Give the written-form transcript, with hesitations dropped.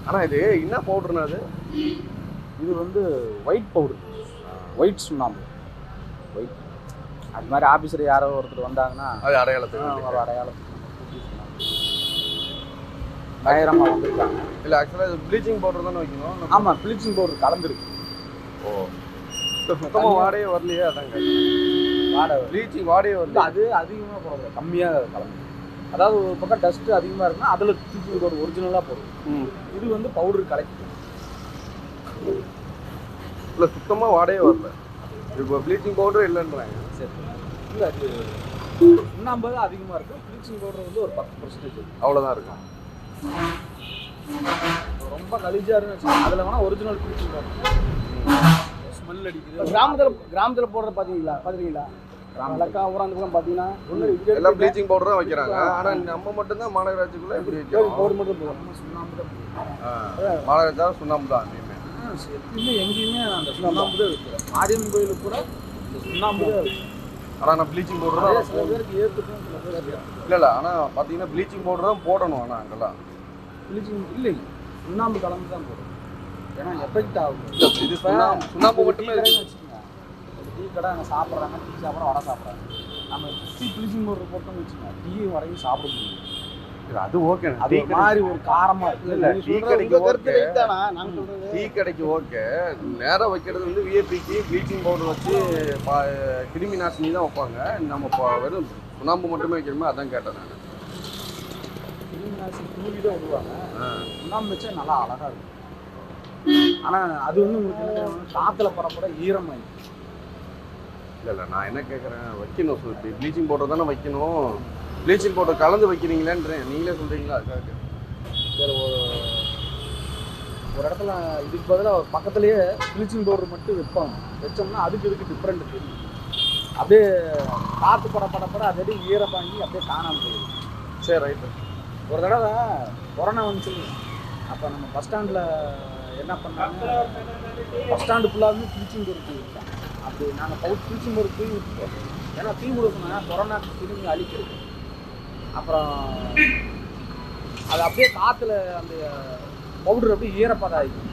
ஆனால் இது என்ன பவுடர்னா அது? இது வந்து ஒயிட் பவுடர், ஒயிட் சுண்ணாம்பு, ஒயிட். அது மாதிரி ஆஃபீஸர் யாரோ ஒருத்தர் வந்தாங்கன்னா அது அடையாளத்துக்கு ஒரு அடையாளத்துக்கு பயங்கரமாக வந்துருக்காங்க. இல்லை ஆக்சுவலாக இது ப்ளீச்சிங் பவுடர் தானே வைக்கணும். ஆமாம், ப்ளீச்சிங் பவுடர் கலந்துருக்கு. ஓ, இப்போ சுத்தமாக வாடையே வரலையே, அதாங்க வாடை ப்ளீச்சிங் வாடையே வரல. அது அதிகமாக போடுறது, கம்மியாக கலந்து. அதாவது ஒரு பக்கம் டஸ்ட்டு அதிகமாக இருக்குன்னா அதில் ப்ளீச்சிங் பவுடர் ஒரிஜினலாக போடுவோம். இது வந்து பவுடர் கலக்கி இல்லை சுத்தமாக வாடையே வரல. இப்போ ப்ளீச்சிங் பவுடர் இல்லைன்றாங்க. சரி, இல்லை அது சுண்ணாம்பு தான் அதிகமாக இருக்கும். ப்ளீச்சிங் பவுடர் வந்து ஒரு 10% அவ்வளோதான் இருக்கும். ரொம்ப கலீஜாக இருந்துச்சு. அதில் வேணால் ஒரிஜினல் ப்ளீச்சிங் பவுடர் ஸ்மெல் அடிக்குது. கிராமத்தில் போடுற பார்த்துருக்கீங்களா? வழக்கா ஊராந்துக்குலாம் பார்த்தீங்கன்னா எல்லாம் ப்ளீச்சிங் பவுடர் தான் வைக்கிறாங்க. ஆனால் நம்ம மட்டும்தான் மாநகராட்சிக்குள்ளே எப்படி வைக்கிறோம்? பவுடர் மட்டும் போடுவோம். சுண்ணாம்பு தான் மாநகராட்சி சுண்ணாம்பு தான் எப்பயுமே. எப்பயுமே எங்கேயுமே அந்த சுண்ணாம்பு தான் இருக்குது. ஆடியன் கோயிலுக்கு கூட இந்த சுண்ணாம்பு தான் இருக்குது. ஆனால் நான் ப்ளீச்சிங் பவுடர் தான் சில பேருக்கு ஏற்றுக்கும், சில பேருக்கு இல்லை. ஆனால் பார்த்தீங்கன்னா ப்ளீச்சிங் பவுடர் தான் போடணும். ஆனால் அங்கெல்லாம் ப்ளீச்சிங் இல்லை, சுண்ணாம்பு கலந்து தான் போடணும். ஏன்னா எஃபெக்ட் ஆகும். இது சுண்ணாம்பு மட்டுமே வச்சுக்கோங்க. டீ கடை அங்கே சாப்பிட்றாங்க, டீ சாப்பிட்ற வடை சாப்பிட்றாங்க. நம்ம ப்ளீச்சிங் பவுடர் போட்டோம்னு வச்சுக்கோங்க, டீயும் வடையும் சாப்பிட முடியும். அது ஓகே. அது மாதிரி ஒரு காரமாக இருக்குது. இல்லை, டீ கடைக்கு ஓகே, நான் சொல்கிறது டீ கடைக்கு ஓகே. நேராக வைக்கிறது வந்து விஏபிக்கு ப்ளீச்சிங் பவுடர் வச்சு கிருமி நாசினி தான் வைப்பாங்க. நம்ம வெறும் சுண்ணாம்பு மட்டுமே வைக்கணுமே, அதான் கேட்டேன் நான். கிருமி நாசினி தூவி தான் விடுவாங்க. சுண்ணாம்பு வச்சா நல்லா அழகாக இருக்கும். ஆனால் அது வந்து உங்களுக்கு என்ன காற்றுல பரப்பட ஈரமாயிடும். இல்லை, நான் என்ன கேட்குறேன், வைக்கணும் ப்ளீச்சிங் பவுடர் தானே வைக்கணும். ப்ளீச்சிங் பவுடர் கலந்து வைக்கிறீங்களேன்றேன், நீங்களே சொல்கிறீங்களா? அதுக்காக சரி, ஒரு இடத்துல இதுக்கு பதிலாக பக்கத்துலேயே ப்ளீச்சிங் பவுடர் மட்டும் வைப்பாங்க. வச்சோம்னா அதுக்கு இதுக்கு டிஃப்ரெண்ட் தெரியும். அப்படியே காற்று பட அது அப்படியே ஈரப்பாங்கி அப்படியே காணாமல் போயிடும். சரி, ரைட்டு. ஒரு தடவை கொரோனா வந்துச்சு. அப்போ நம்ம பஸ் ஸ்டாண்டில் என்ன பண்ணாங்க, பஸ் ஸ்டாண்டு ஃபுல்லாகவே ப்ளீச்சிங் பவுடர். அப்படி நாங்கள் ப்ளீச்சிங் பவுடர் தூவி விட்டுருக்கோம். ஏன்னா தீ கொடுக்கணும்னா கொரோனாக்கு திரும்பி அழிக்கிறது. அப்புறம் அது அப்படியே காற்றுல அந்த பவுடர் அப்படியே ஈரப்பதம் ஆகிடும்.